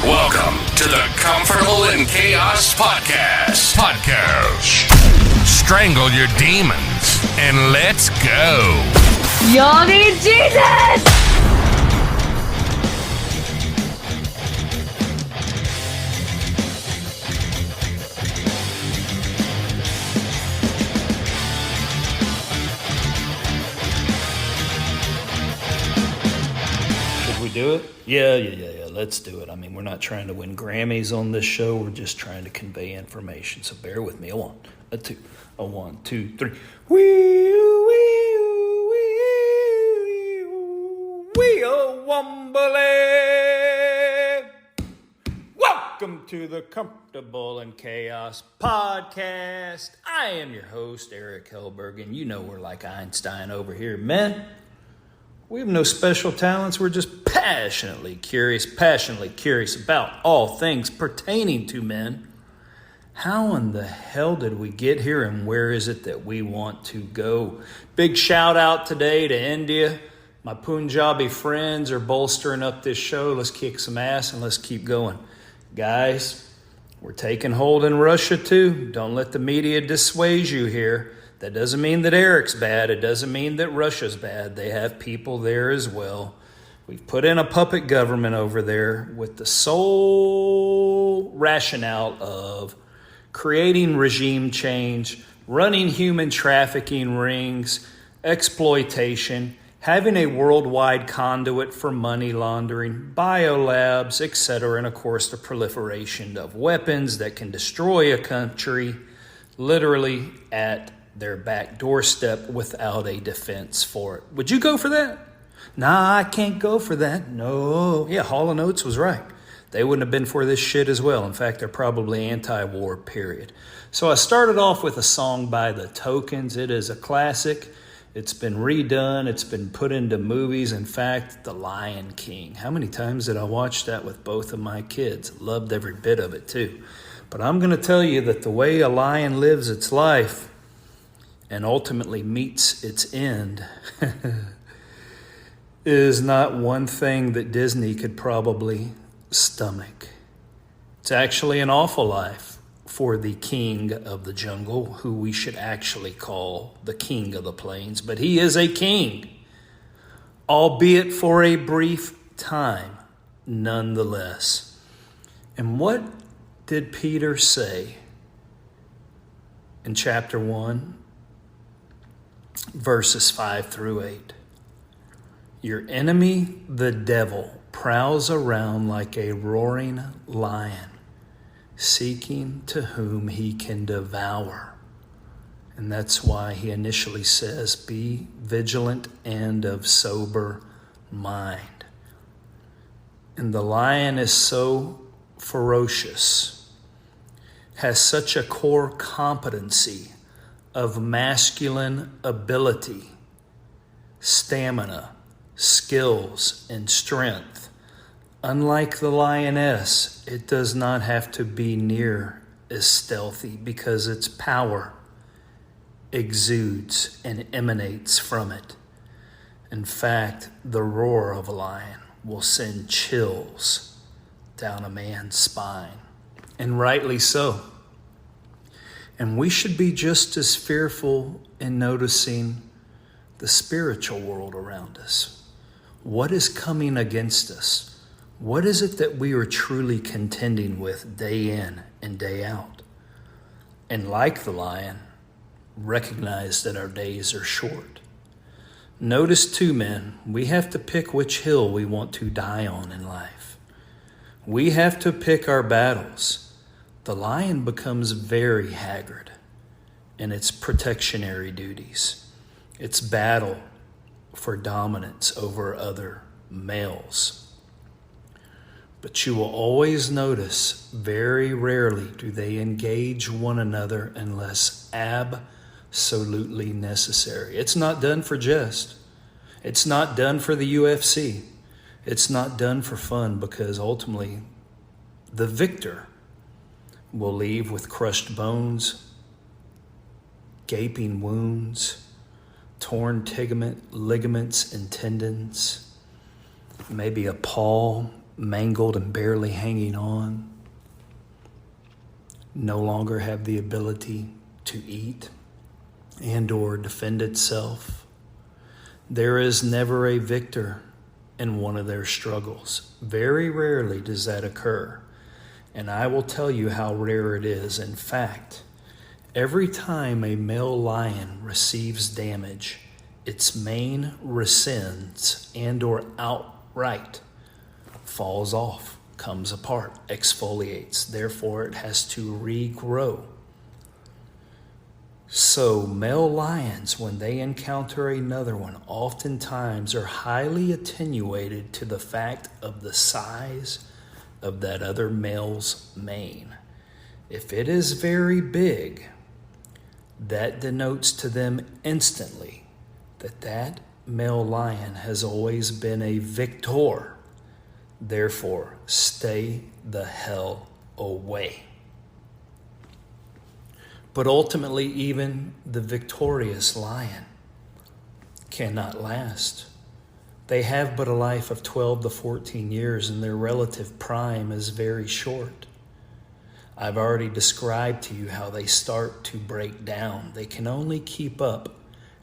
Welcome to the Comfortable in Chaos Podcast. Strangle your demons and let's go. Y'all need Jesus! Should we do it? Yeah. Let's do it. I mean, we're not trying to win Grammys on this show. We're just trying to convey information. So bear with me. A one, a two, a 1, 2, 3. Wombly. Welcome to the Comfortable in Chaos Podcast. I am your host, Eric Hellberg, and you know we're like Einstein over here, men. We have no special talents. We're just passionately curious about all things pertaining to men. How in the hell did we get here, and where is it that we want to go? Big shout out today to India. My Punjabi friends are bolstering up this show. Let's kick some ass and let's keep going. Guys, we're taking hold in Russia too. Don't let the media dissuade you here. That doesn't mean that Eric's bad. It doesn't mean that Russia's bad. They have people there as well. We've put in a puppet government over there with the sole rationale of creating regime change, running human trafficking rings, exploitation, having a worldwide conduit for money laundering, biolabs, etc., and of course the proliferation of weapons that can destroy a country literally at their back doorstep without a defense for it. Would you go for that? Nah, I can't go for that. No. Yeah, Hall & Oates was right. They wouldn't have been for this shit as well. In fact, they're probably anti-war, period. So I started off with a song by The Tokens. It is a classic. It's been redone. It's been put into movies. In fact, The Lion King. How many times did I watch that with both of my kids? Loved every bit of it too. But I'm going to tell you that the way a lion lives its life and ultimately meets its end is not one thing that Disney could probably stomach. It's actually an awful life for the king of the jungle, who we should actually call the king of the plains. But he is a king, albeit for a brief time, nonetheless. And what did Peter say in chapter 1? Verses 5 through 8. Your enemy, the devil, prowls around like a roaring lion, seeking to whom he can devour. And that's why he initially says, be vigilant and of sober mind. And the lion is so ferocious, has such a core competency of masculine ability, stamina, skills, and strength. Unlike the lioness, it does not have to be near as stealthy because its power exudes and emanates from it. In fact, the roar of a lion will send chills down a man's spine, and rightly so. And we should be just as fearful in noticing the spiritual world around us. What is coming against us? What is it that we are truly contending with day in and day out? And like the lion, recognize that our days are short. Notice too, men, we have to pick which hill we want to die on in life. We have to pick our battles. The lion becomes very haggard in its protectionary duties, its battle for dominance over other males. But you will always notice, very rarely do they engage one another unless absolutely necessary. It's not done for jest. It's not done for the UFC. It's not done for fun, because ultimately the victor will leave with crushed bones, gaping wounds, torn ligaments and tendons, maybe a paw mangled and barely hanging on, no longer have the ability to eat and or defend itself. There is never a victor in one of their struggles. Very rarely does that occur. And I will tell you how rare it is. In fact, every time a male lion receives damage, its mane rescinds and or outright falls off, comes apart, exfoliates. Therefore, it has to regrow. So male lions, when they encounter another one, oftentimes are highly attenuated to the fact of the size of that other male's mane. If it is very big, that denotes to them instantly that that male lion has always been a victor. Therefore, stay the hell away. But ultimately, even the victorious lion cannot last. They have but a life of 12 to 14 years, and their relative prime is very short. I've already described to you how they start to break down. They can only keep up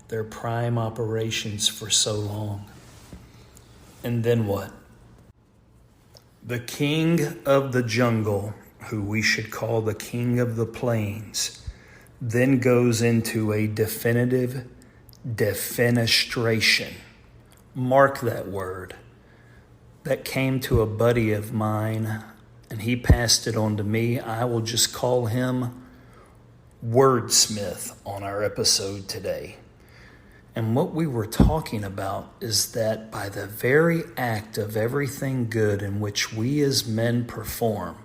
their prime operations for so long. And then what? The king of the jungle, who we should call the king of the plains, then goes into a definitive defenestration. Mark that word. That came to a buddy of mine, and he passed it on to me. I will just call him Wordsmith on our episode today. And what we were talking about is that by the very act of everything good in which we as men perform,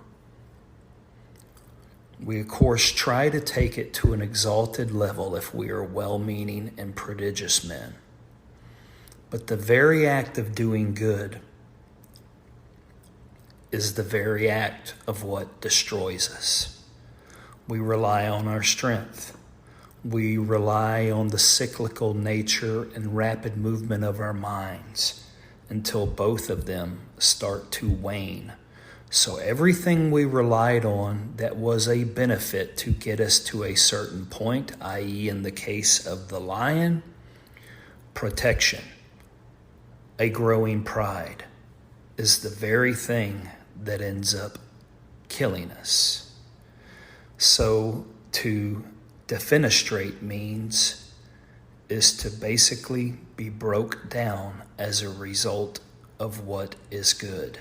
we of course try to take it to an exalted level if we are well-meaning and prodigious men. But the very act of doing good is the very act of what destroys us. We rely on our strength. We rely on the cyclical nature and rapid movement of our minds until both of them start to wane. So everything we relied on that was a benefit to get us to a certain point, i.e. in the case of the lion, protection, a growing pride, is the very thing that ends up killing us. So to defenestrate means is to basically be broke down as a result of what is good.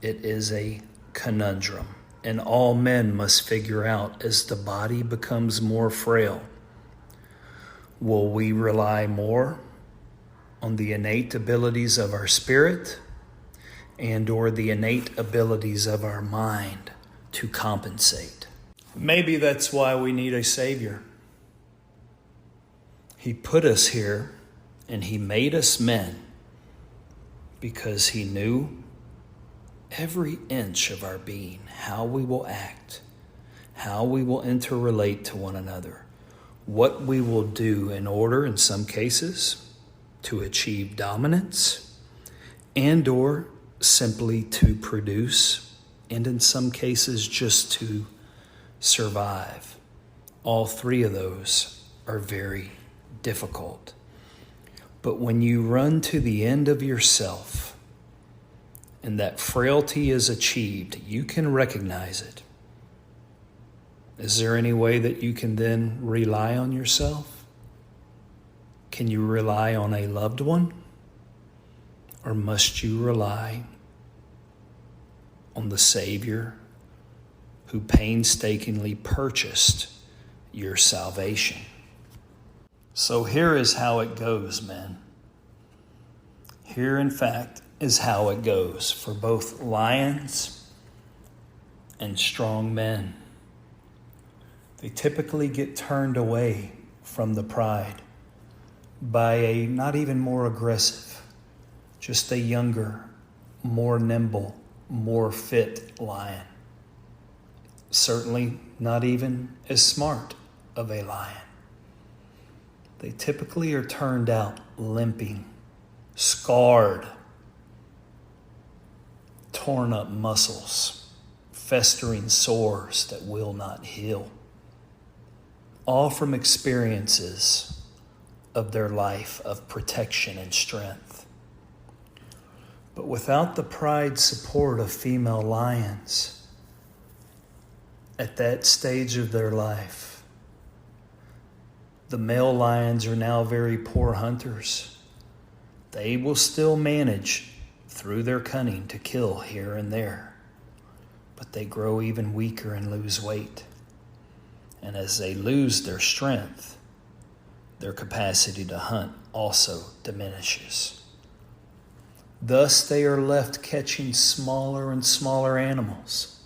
It is a conundrum, and all men must figure out as the body becomes more frail. Will we rely more on the innate abilities of our spirit and or the innate abilities of our mind to compensate? Maybe that's why we need a Savior. He put us here and He made us men because He knew every inch of our being, how we will act, how we will interrelate to one another, what we will do in order, in some cases, to achieve dominance and or simply to produce, and in some cases just to survive. All three of those are very difficult. But when you run to the end of yourself and that frailty is achieved, you can recognize it. Is there any way that you can then rely on yourself? Can you rely on a loved one? Or must you rely on the Savior who painstakingly purchased your salvation? So here is how it goes, men. Here, in fact, is how it goes for both lions and strong men. They typically get turned away from the pride by a not even more aggressive, just a younger, more nimble, more fit lion. Certainly not even as smart of a lion. They typically are turned out limping, scarred, torn up muscles, festering sores that will not heal. All from experiences of their life of protection and strength. But without the pride support of female lions at that stage of their life, the male lions are now very poor hunters. They will still manage through their cunning to kill here and there, but they grow even weaker and lose weight. And as they lose their strength, their capacity to hunt also diminishes. Thus, they are left catching smaller and smaller animals,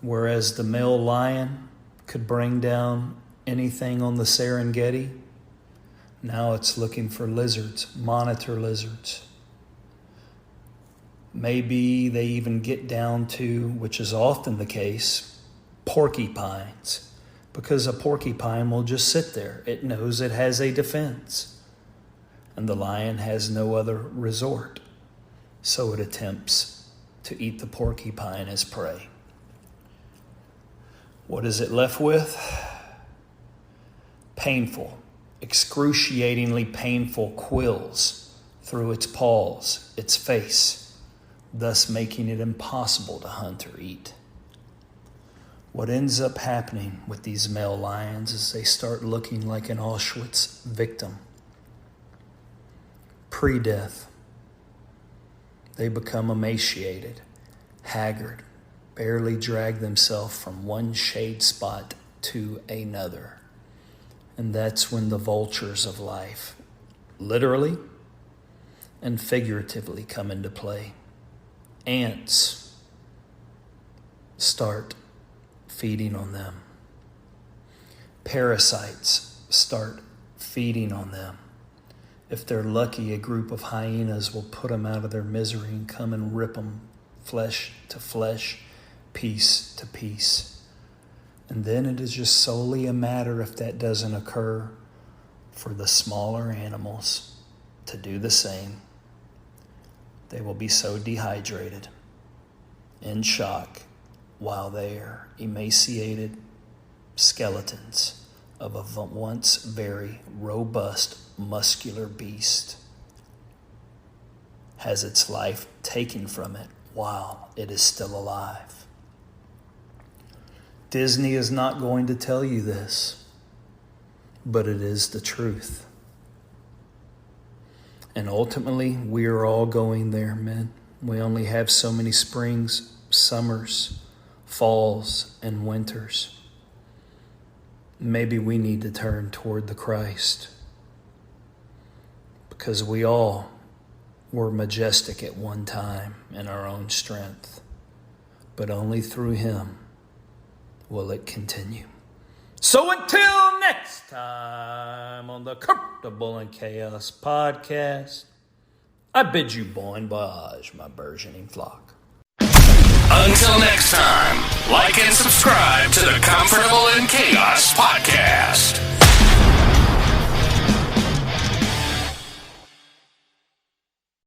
whereas the male lion could bring down anything on the Serengeti. Now it's looking for lizards, monitor lizards. Maybe they even get down to, which is often the case, porcupines, because a porcupine will just sit there. It knows it has a defense, and the lion has no other resort, so it attempts to eat the porcupine as prey. What is it left with? Painful, excruciatingly painful quills through its paws, its face, thus making it impossible to hunt or eat. What ends up happening with these male lions is they start looking like an Auschwitz victim. Pre-death, they become emaciated, haggard, barely drag themselves from one shade spot to another. And that's when the vultures of life, literally and figuratively, come into play. Ants start feeding on them. Parasites start feeding on them. If they're lucky, a group of hyenas will put them out of their misery and come and rip them flesh to flesh, piece to piece. And then it is just solely a matter, if that doesn't occur, for the smaller animals to do the same. They will be so dehydrated, in shock, while they are emaciated skeletons of a once very robust, muscular beast has its life taken from it while it is still alive. Disney is not going to tell you this, but it is the truth. And ultimately, we are all going there, men. We only have so many springs, summers, falls, and winters. Maybe we need to turn toward the Christ, because we all were majestic at one time in our own strength, but only through Him will it continue. So until next time on the Comfortable in Chaos podcast, I bid you bon voyage, my burgeoning flock. Until next time, like and subscribe to the Comfortable in Chaos